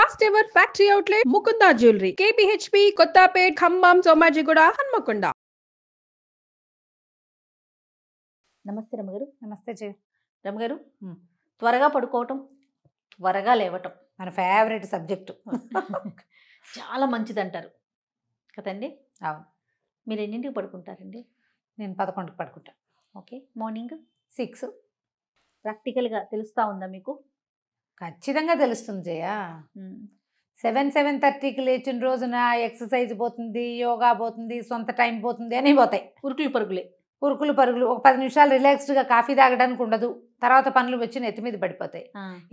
First ever factory outlet Mukunda jewellery KPHB Kothapet Khammam Somajiguda Hanmakonda. నమస్తే రమగారు. నమస్తే జీ. రమగారు, త్వరగా పడుకోవటం, త్వరగా లేవటం మన ఫేవరెట్ సబ్జెక్టు. చాలా మంచిది అంటారు కదండి? అవును. మీరు ఎన్నింటికి పడుకుంటారండి? నేను 11కి పడుకుంటా. ఓకే. మార్నింగ్ 6 ప్రాక్టికల్గా తెలుస్తూ ఉందా మీకు? ఖచ్చితంగా తెలుస్తుంది జయ. 7:30కి లేచిన రోజున ఎక్సర్సైజ్ పోతుంది, యోగా పోతుంది, సొంత టైం పోతుంది, అని పోతాయి. ఉరుకులు పరుగులే. ఉరుకులు పరుగులు. ఒక 10 నిమిషాలు రిలాక్స్డ్గా కాఫీ తాగడానికి ఉండదు. తర్వాత పనులు వచ్చి నెత్తి మీద పడిపోతాయి.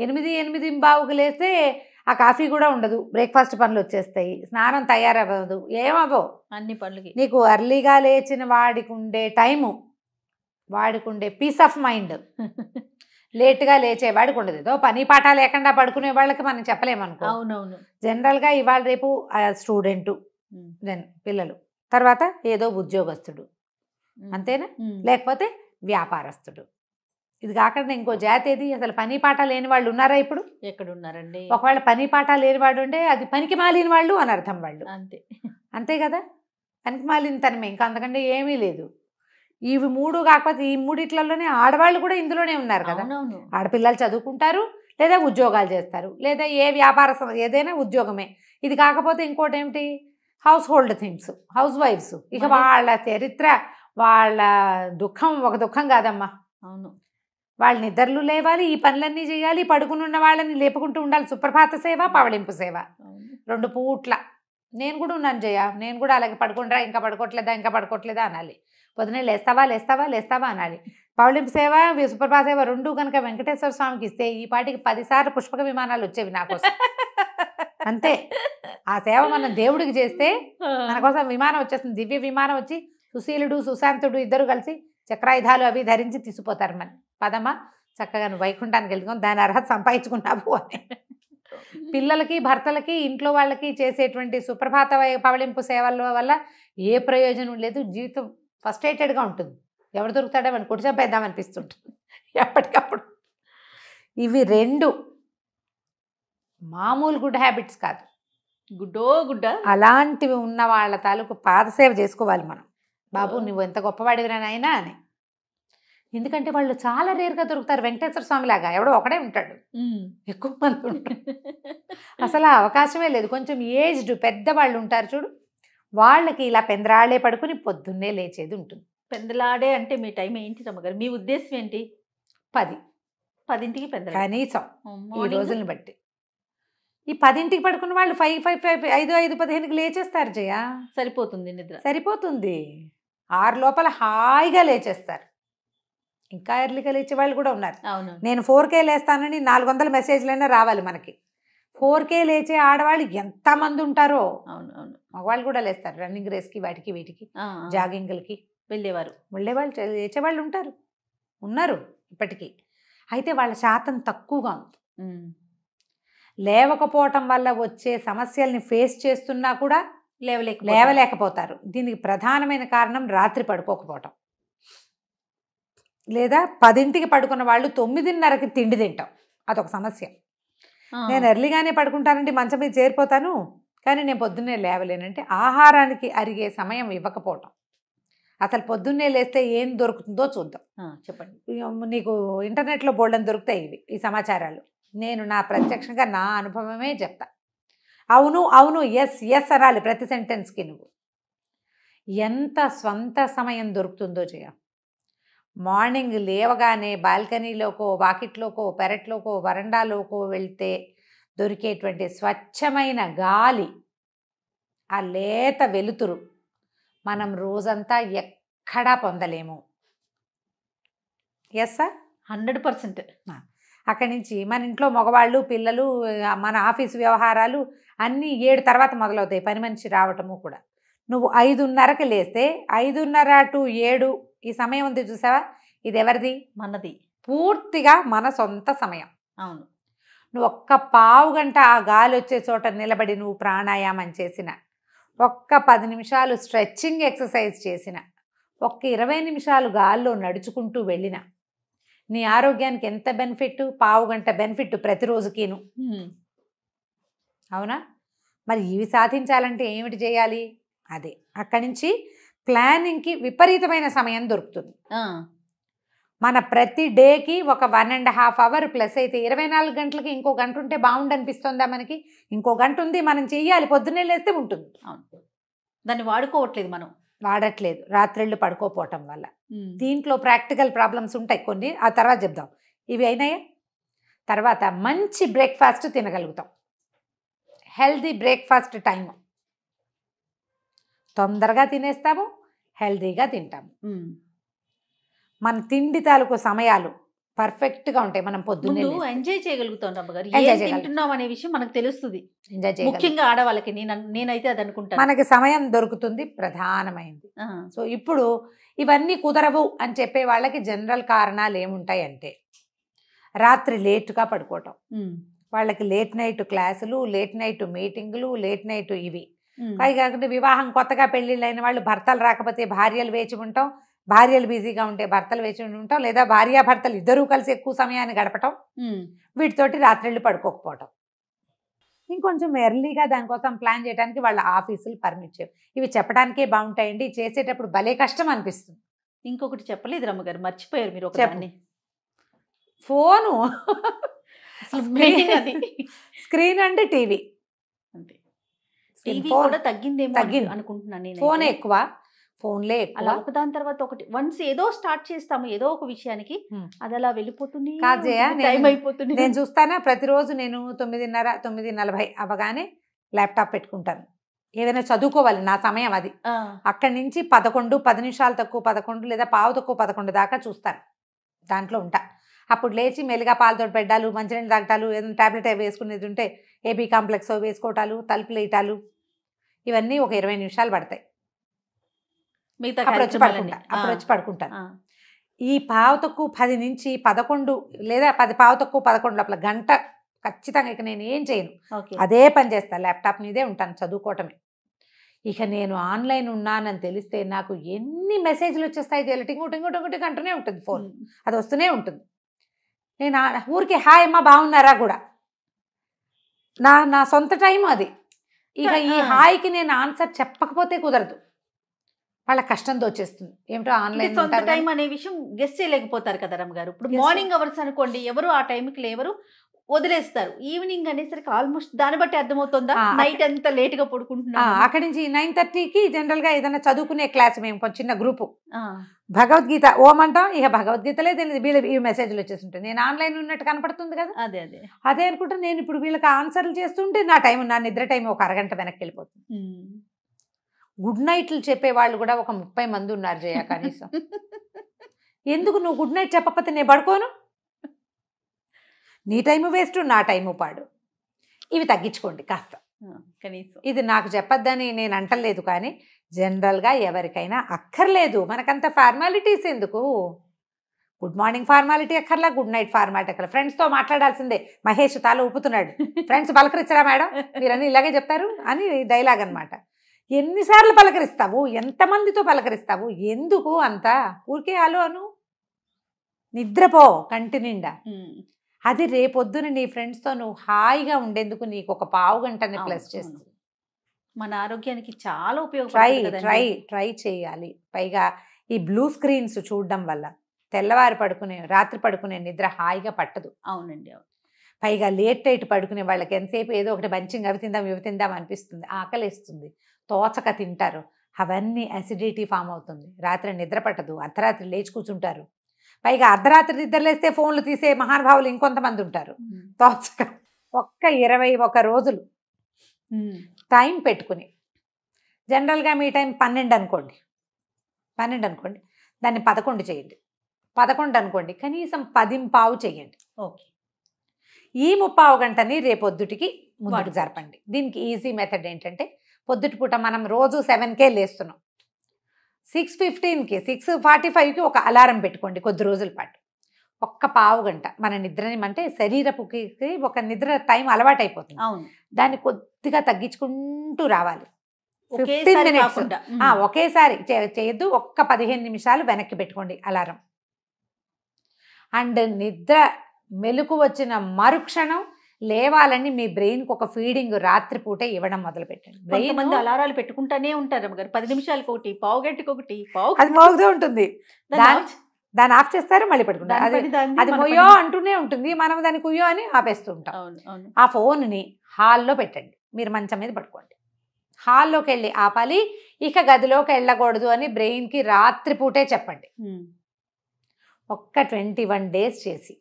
8:15కి లేస్తే ఆ కాఫీ కూడా ఉండదు. బ్రేక్ఫాస్ట్ పనులు వచ్చేస్తాయి. స్నానం తయారవ్వదు. ఏమవ్వవు అన్ని పనులకి. నీకు అర్లీగా లేచిన వాడికి ఉండే టైము, వాడికి ఉండే పీస్ ఆఫ్ మైండ్ లేట్గా లేచేవాడికి ఉండదు. ఏదో పని పాట లేకుండా పడుకునే వాళ్ళకి మనం చెప్పలేమనుకో. అవునవును. జనరల్గా ఇవాళ రేపు స్టూడెంటు, దెన్ పిల్లలు, తర్వాత ఏదో ఉద్యోగస్తుడు, అంతేనా? లేకపోతే వ్యాపారస్తుడు. ఇది కాకుండా ఇంకో జాతి ఏది? అసలు పని పాట లేని వాళ్ళు ఉన్నారా ఇప్పుడు? ఎక్కడున్నారండి? ఒకవేళ పని పాట లేనివాడు అంటే అది పనికి మాలిన వాళ్ళు అని అర్థం. వాళ్ళు అంతే అంతే కదా, పనికి మాలిన తనమే, ఇంకా అంతకంటే ఏమీ లేదు. ఇవి 3 కాకపోతే ఈ 3 ఆడవాళ్ళు కూడా ఇందులోనే ఉన్నారు కదా. ఆడపిల్లలు చదువుకుంటారు, లేదా ఉద్యోగాలు చేస్తారు, లేదా ఏ వ్యాపార ఏదైనా ఉద్యోగమే. ఇది కాకపోతే ఇంకోటి ఏమిటి? హౌస్ హోల్డ్ థింగ్స్, హౌస్ వైఫ్స్. ఇక వాళ్ళ చరిత్ర, వాళ్ళ దుఃఖం ఒక దుఃఖం కాదమ్మా. అవును. వాళ్ళ నిద్రలు లేవాలి, ఈ పనులన్నీ చేయాలి, పడుకుని ఉన్న వాళ్ళని లేపుకుంటూ ఉండాలి. సుప్రభాత సేవ, పవళింపు సేవ, 2 పూట్ల. నేను కూడా ఉన్నాను జయ. నేను కూడా అలాగే పడుకుంటారా, ఇంకా పడుకోవట్లేదా అనాలి. పొద్దునే లేస్తావా అనాలి. పవళింపు సేవ, సుప్రభాత సేవ 2 కనుక వెంకటేశ్వర స్వామికి ఇస్తే ఈ పాటికి 10 సార్లు పుష్పక విమానాలు వచ్చేవి నా కోసం. అంతే. ఆ సేవ మనం దేవుడికి చేస్తే మన కోసం విమానం వచ్చేస్తుంది. దివ్య విమానం వచ్చి సుశీలుడు సుశాంతుడు ఇద్దరు కలిసి చక్రాయుధాలు అవి ధరించి తీసుకుపోతారు. మన పదమ్మా, చక్కగా నువ్వు వైకుంఠానికి వెళ్తున్నావు, దాని అర్హత సంపాదించుకున్నావు అని. పిల్లలకి, భర్తలకి, ఇంట్లో వాళ్ళకి చేసేటువంటి సుప్రభాత పవళింపు సేవల వల్ల ఏ ప్రయోజనం లేదు. జీవితం ఫస్ట్రేటెడ్గా ఉంటుంది. ఎవరు దొరుకుతాడో వాడిని కొట్టి చంపేద్దామనిపిస్తుంటుంది ఎప్పటికప్పుడు. ఇవి 2 మామూలు గుడ్ హ్యాబిట్స్ కాదు. గుడ్డ అలాంటివి ఉన్న వాళ్ళ తాలూకు పాదసేవ చేసుకోవాలి మనం. బాబు నువ్వు ఎంత గొప్పవాడివిరా నాయనా అని. ఎందుకంటే వాళ్ళు చాలా రేరుగా దొరుకుతారు. వెంకటేశ్వర స్వామి లాగా ఎవడో ఒకడే ఉంటాడు, ఎక్కువ మంది ఉంటారు. అసలు అవకాశమే లేదు. కొంచెం ఏజ్డ్ పెద్దవాళ్ళు ఉంటారు చూడు, వాళ్ళకి ఇలా పెందరాళ్లే పడుకుని పొద్దున్నే లేచేది ఉంటుంది. పెందలాడే అంటే మీ టైం ఏంటి రమ్మగారు? మీ ఉద్దేశం ఏంటి? 10కి పెందల కనీసం ఈ రోజుల్ని బట్టి. ఈ 10కి పడుకున్న వాళ్ళు 5:15కి లేచేస్తారు జయ. సరిపోతుంది నిద్ర, సరిపోతుంది. 6 లోపల హాయిగా లేచేస్తారు. ఇంకా ఎర్లీగా లేచే వాళ్ళు కూడా ఉన్నారు. నేను 4K లేస్తానని 400 మెసేజ్లైనా రావాలి మనకి. 4K లేచే ఆడవాళ్ళు ఎంతమంది ఉంటారో. అవునవును. మగవాళ్ళు కూడా లేస్తారు. రన్నింగ్ రేస్కి, వాటికి వీటికి, జాగింగ్లకి వెళ్ళేవాళ్ళు, లేచేవాళ్ళు ఉన్నారు ఇప్పటికీ. అయితే వాళ్ళ శాతం తక్కువగా ఉంది. లేవకపోవటం వల్ల వచ్చే సమస్యల్ని ఫేస్ చేస్తున్నా కూడా లేవలేకపోతారు. దీనికి ప్రధానమైన కారణం రాత్రి పడుకోకపోవటం, లేదా 10కి పడుకున్న వాళ్ళు 9:30కి తిండి తింటాం. అదొక సమస్య. నేను ఎర్లీగానే పడుకుంటానంటే మంచం మీద చేరిపోతాను, కానీ నేను పొద్దున్నే లేవలేనంటే ఆహారానికి అరిగే సమయం ఇవ్వకపోవటం. అసలు పొద్దున్నే లేస్తే ఏం దొరుకుతుందో చూద్దాం. చెప్పండి. నీకు ఇంటర్నెట్లో బోల్డని దొరుకుతాయి ఈ సమాచారాలు. నేను నా ప్రత్యక్షంగా నా అనుభవమే చెప్తా. అవును ఎస్ అనాలి ప్రతి సెంటెన్స్కి. నువ్వు ఎంత స్వంత సమయం దొరుకుతుందో చేయ. మార్నింగ్ లేవగానే బాల్కనీలోకో, వాకిట్లోకో, పెరట్లోకో, వరండాలోకో వెళ్తే దొరికేటువంటి స్వచ్ఛమైన గాలి, ఆ లేత వెలుతురు మనం రోజంతా ఎక్కడా పొందలేము. Yes sir, 100%. అక్కడి నుంచి మన ఇంట్లో మగవాళ్ళు, పిల్లలు, మన ఆఫీసు వ్యవహారాలు అన్నీ 7 తర్వాత మొదలవుతాయి. పని మనిషి రావటము కూడా. నువ్వు 5:30కి లేస్తే 5:30 to 7 ఈ సమయం ఉంది చూసావా, ఇది ఎవరిది? మనది. పూర్తిగా మన సొంత సమయం. అవును. నువ్వు ఒక్క పావు గంట ఆ గాలి వచ్చే చోట నిలబడి నువ్వు ప్రాణాయామం చేసిన, ఒక్క 10 నిమిషాలు స్ట్రెచ్చింగ్ ఎక్సర్సైజ్ చేసిన, ఒక్క 20 నిమిషాలు గాల్లో నడుచుకుంటూ వెళ్ళిన, నీ ఆరోగ్యానికి ఎంత బెనిఫిట్? పావు గంట బెనిఫిట్ ప్రతిరోజుకిను. అవునా? మరి ఇవి సాధించాలంటే ఏమిటి చేయాలి? అదే అక్కడి నుంచి ప్లానింగ్కి విపరీతమైన సమయం దొరుకుతుంది. మన ప్రతి డేకి ఒక 1.5 అవర్ ప్లస్ అయితే 24 గంటలకి ఇంకో గంట ఉంటే బాగుండు అనిపిస్తుందా మనకి? ఇంకో గంట ఉంది, మనం చెయ్యాలి, పొద్దున్నే లేస్తే ఉంటుంది. దాన్ని వాడుకోవట్లేదు, మనం వాడట్లేదు రాత్రిళ్ళు పడుకోపోవటం వల్ల. దీంట్లో ప్రాక్టికల్ ప్రాబ్లమ్స్ ఉంటాయి కొన్ని, ఆ తర్వాత చెప్దాం. ఇవి అయినాయా? తర్వాత మంచి బ్రేక్ఫాస్ట్ తినగలుగుతాం. హెల్దీ బ్రేక్ఫాస్ట్ టైము తొందరగా తినేస్తాము, హెల్దీగా తింటాము. మన తిండి తాలూకు సమయాలు పర్ఫెక్ట్గా ఉంటాయి. మనం పొద్దున్నే ఎంజాయ్ చేయగలుగుతాం అమ్మగారు, Enjoy ఏం తింటున్నాం అనే విషయం మనకు తెలుస్తుంది. ఎంజాయ్ చేయాలి, ముఖ్యంగా ఆడవాళ్ళకి నేనైతే అది అనుకుంటాను. మనకి సమయం దొరుకుతుంది, ప్రధానమైంది. సో ఇప్పుడు ఇవన్నీ కుదరవు అని చెప్పే వాళ్ళకి జనరల్ కారణాలు ఏముంటాయంటే, రాత్రి లేటుగా పడుకోవటం, వాళ్ళకి లేట్ నైట్ క్లాసులు, లేట్ నైట్ మీటింగులు, లేట్ నైట్ ఇవి. పైగా వివాహం కొత్తగా పెళ్ళిళ్ళైన వాళ్ళు భర్తలు రాకపోతే భార్యలు వేచి ఉంటాం, భార్యలు బిజీగా ఉంటే భర్తలు వేచి ఉంటాం, లేదా భార్యాభర్తలు ఇద్దరూ కలిసి ఎక్కువ సమయాన్ని గడపటం, వీటితోటి రాత్రిళ్ళు పడుకోకపోవటం. ఇంకొంచెం ఎర్లీగా దానికోసం ప్లాన్ చేయడానికి వాళ్ళ ఆఫీసులు పర్మిట్ చేయవు. ఇవి చెప్పడానికే బాగుంటాయండి, చేసేటప్పుడు భలే కష్టం అనిపిస్తుంది. ఇంకొకటి చెప్పలేదు రమ్మగారు, మర్చిపోయారు మీరు ఒకదాన్ని. ఫోను అది స్క్రీన్ అంటే టీవీ. టీవీ కూడా తగ్గిందేమో అనుకుంటున్నాను నేను. ఫోనే ఎక్కువ, ఫోన్లే ఎక్కువ. అలా ఒకదాని తర్వాత ఒకటి, వన్స్ ఏదో స్టార్ట్ చేస్తాము ఏదో ఒక విషయానికి, అది అలా వెళ్ళిపోతుంది, టైం అయిపోతుంది. నేను చూస్తానా ప్రతిరోజు నేను 9:30, 9:40 అవ్వగానే ల్యాప్టాప్ పెట్టుకుంటాను. ఏదైనా చదువుకోవాలి, నా సమయం అది. అక్కడి నుంచి 11, 10 నిమిషాలు తక్కువ 11 లేదా పావు తక్కువ 11 దాకా చూస్తాను, దాంట్లో ఉంటా. అప్పుడు లేచి మెల్లిగా పాలతో పెట్టాలు, మంచినీళ్ళు తాగటాలు, ఏదైనా ట్యాబ్లెట్ వేసుకునేది ఉంటే ఏబీ కాంప్లెక్స్ వేసుకోవటాలు, తలుపులు వేయటాలు, ఇవన్నీ ఒక 20 నిమిషాలు పడతాయి. అప్పుడు వచ్చి పడుకుంటాను. ఈ పావు తక్కువ 10 నుంచి 11 లేదా 10 పావు తక్కువ 11 లోపల గంట ఖచ్చితంగా ఇక నేను ఏం చేయను, అదే పని చేస్తాను, ల్యాప్టాప్ మీదే ఉంటాను, చదువుకోవటమే. ఇక నేను ఆన్లైన్ ఉన్నానని తెలిస్తే నాకు ఎన్ని మెసేజ్లు వచ్చేస్తాయి, టింగు అంటూనే ఉంటుంది ఫోన్, అది వస్తూనే ఉంటుంది. నేను ఊరికి హాయ్ అమ్మ బాగున్నారా కూడా నా సొంత టైం అది. ఇక ఈ హాయికి నేను ఆన్సర్ చెప్పకపోతే కుదరదు, వాళ్ళ కష్టంతో వచ్చేస్తుంది. ఏమిటో ఆన్లైన్ సొంత టైం అనే విషయం గెస్ట్ చేయలేకపోతారు కదా రమ్మ గారు. ఇప్పుడు మార్నింగ్ అవర్స్ అనుకోండి, ఎవరు ఆ టైంకి లేవరు, వదిలేస్తారు. ఈవినింగ్ అనేసరికి ఆల్మోస్ట్ దాన్ని బట్టి అర్థమవుతుందా నైట్ అంతా లేట్ గా పడుకుంటున్నా. అక్కడి నుంచి 9:30కి జనరల్ గా ఏదైనా చదువుకునే క్లాస్, మేము చిన్న గ్రూపు భగవద్గీత ఓమంటాం, ఇక భగవద్గీతలే తెలియదు, ఈ మెసేజ్లు వచ్చేస్తుంటాయి. నేను ఆన్లైన్ ఉన్నట్టు కనపడుతుంది కదా, అదే అనుకుంటా. నేను ఇప్పుడు వీళ్ళకి ఆన్సర్లు చేస్తుంటే నా టైం, నా నిద్ర టైం ఒక అరగంట వెనక్కి వెళ్ళిపోతుంది. గుడ్ నైట్లు చెప్పేవాళ్ళు కూడా ఒక 30 మంది ఉన్నారు జయ, కనీసం. ఎందుకు నువ్వు గుడ్ నైట్ చెప్పకపోతే నేను పడుకోను? నీ టైము వేస్ట్, నా టైము పాడు. ఇవి తగ్గించుకోండి కాస్త కనీసం. ఇది నాకు చెప్పొద్దని నేను అంటలేదు, కానీ జనరల్గా ఎవరికైనా అక్కర్లేదు, మనకంత ఫార్మాలిటీస్ ఎందుకు. గుడ్ మార్నింగ్ ఫార్మాలిటీ అక్కర్లా, గుడ్ నైట్ ఫార్మాలిటీ అక్కర్లా. ఫ్రెండ్స్తో మాట్లాడాల్సిందే. మహేష్ తాలో ఊపుతున్నాడు, ఫ్రెండ్స్ పలకరించరా మేడం, మీరన్నీ ఇలాగే చెప్తారు అని డైలాగ్ అనమాట. ఎన్నిసార్లు పలకరిస్తావు, ఎంతమందితో పలకరిస్తావు, ఎందుకు అంతా? ఊరికే హలో అను, నిద్రపో కంటి నిండా. అది రేపొద్దున నీ ఫ్రెండ్స్తో నువ్వు హాయిగా ఉండేందుకు నీకు ఒక పావు గంటని ప్లస్ చేస్తుంది. మన ఆరోగ్యానికి చాలా ఉపయోగపడుతుంది. ట్రై చేయాలి. పైగా ఈ బ్లూ స్క్రీన్స్ చూడడం వల్ల రాత్రి పడుకునే నిద్ర హాయిగా పట్టదు. అవునండి, అవును. పైగా లేట్ నైట్ పడుకునే వాళ్ళకి ఎంతసేపు ఏదో ఒకటి మంచిగా అవి తిందాం అనిపిస్తుంది, ఆకలిస్తుంది, తోచక తింటారు, అవన్నీ అసిడిటీ ఫామ్ అవుతుంది, రాత్రి నిద్ర పట్టదు, అర్ధరాత్రి లేచి కూర్చుంటారు. పైగా అర్ధరాత్రి నిద్రలేస్తే ఫోన్లు తీసే మహానుభావులు ఇంకొంతమంది ఉంటారు. తోచక ఒక్క 21 రోజులు టైం పెట్టుకుని, జనరల్గా మీ టైం 12 అనుకోండి, దాన్ని 11 చేయండి. 11 అనుకోండి, కనీసం 10:15 చేయండి. ఓకే. ఈ 30 గంటని రేపొద్దుటికి ముందుకు జరపండి. దీనికి ఈజీ మెథడ్ ఏంటంటే, పొద్దుటి పూట మనం రోజు 7కే లేస్తున్నాం, 6:15కి 6:45కి ఒక అలారం పెట్టుకోండి కొద్ది రోజుల పాటు. ఒక్క పావు గంట మన నిద్రని, అంటే శరీరపుకి ఒక నిద్ర టైం అలవాటు అయిపోతుంది, దాన్ని కొద్దిగా తగ్గించుకుంటూ రావాలి. 15 మినిట్స్ ఒకేసారి చేయొద్దు, ఒక్క 15 నిమిషాలు వెనక్కి పెట్టుకోండి అలారం. అండ్ నిద్ర మెలకు వచ్చిన మరుక్షణం లేవాలని మీ బ్రెయిన్కి ఒక ఫీడింగ్ రాత్రిపూట ఇవ్వడం మొదలు పెట్టండి. కొంతమంది అలారాలు పెట్టుకుంటానే ఉంటారు రమ్మగారు, 10 నిమిషాలకు ఒకటి, పావు గంటకి ఒకటి, అది మోగుతూ ఉంటుంది, దాన్ని ఆఫ్ చేస్తారు మళ్ళీ పెట్టుకుంటారు. అది మొయ్యో అంటూనే ఉంటుంది, మనం దాన్ని కుయ్యో అని ఆపేస్తూ ఉంటాం. ఆ ఫోన్ని హాల్లో పెట్టండి, మీరు మంచం మీద పట్టుకోండి, హాల్లోకి వెళ్ళి ఆపాలి, ఇక గదిలోకి వెళ్ళకూడదు అని బ్రెయిన్కి రాత్రిపూటే చెప్పండి. ఒక్క 21 డేస్ చేసి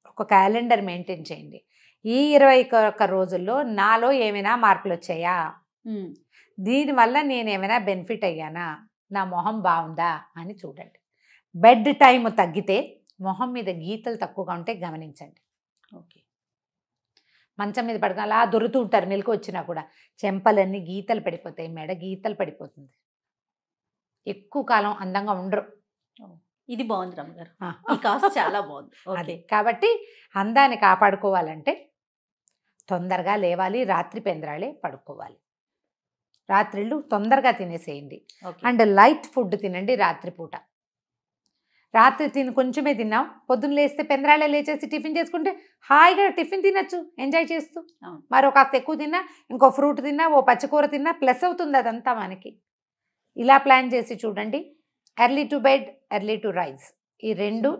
ఒక క్యాలెండర్ మెయింటైన్ చేయండి. ఈ 21 రోజుల్లో నాలో ఏమైనా మార్పులు వచ్చాయా, దీనివల్ల నేను ఏమైనా బెనిఫిట్ అయ్యానా, నా మొహం బాగుందా అని చూడండి. బెడ్ టైం తగ్గితే మొహం మీద గీతలు తక్కువగా ఉంటే గమనించండి. ఓకే, మంచం మీద పడుకుని అలా దొరుకుతూ ఉంటారు, మెలకు వచ్చినా కూడా చెంపలన్నీ గీతలు పడిపోతాయి, మెడ గీతలు పడిపోతుంది, ఎక్కువ కాలం అందంగా ఉండరు. ఇది బాగుంది రమ్మగారు, ఈ కాస్ట్ చాలా బాగుంది. అదే కాబట్టి అందాన్ని కాపాడుకోవాలంటే తొందరగా లేవాలి, రాత్రి పెందరాళే పడుకోవాలి, రాత్రిళ్ళు తొందరగా తినేసేయండి. అండ్ లైట్ ఫుడ్ తినండి రాత్రిపూట. రాత్రి కొంచెమే తిన్నాం, పొద్దున్న లేస్తే పెందరాళే లేచేసి టిఫిన్ చేసుకుంటే హాయిగా టిఫిన్ తినచ్చు ఎంజాయ్ చేస్తూ. మరో కాస్త ఎక్కువ తిన్నా, ఇంకో ఫ్రూట్ తిన్నా, ఓ పచ్చికూర తిన్నా ప్లస్ అవుతుంది అదంతా మనకి. ఇలా ప్లాన్ చేసి చూడండి. Early to bed, early to rise, ఈ 2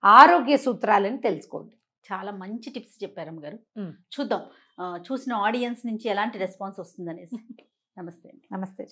ఆరోగ్య సూత్రాలని తెలుసుకోండి. చాలా మంచి టిప్స్ చెప్పారు అమ్మగారు. చూద్దాం చూసిన ఆడియన్స్ నుంచి ఎలాంటి రెస్పాన్స్ వస్తుందనేసి. నమస్తే. నమస్తే.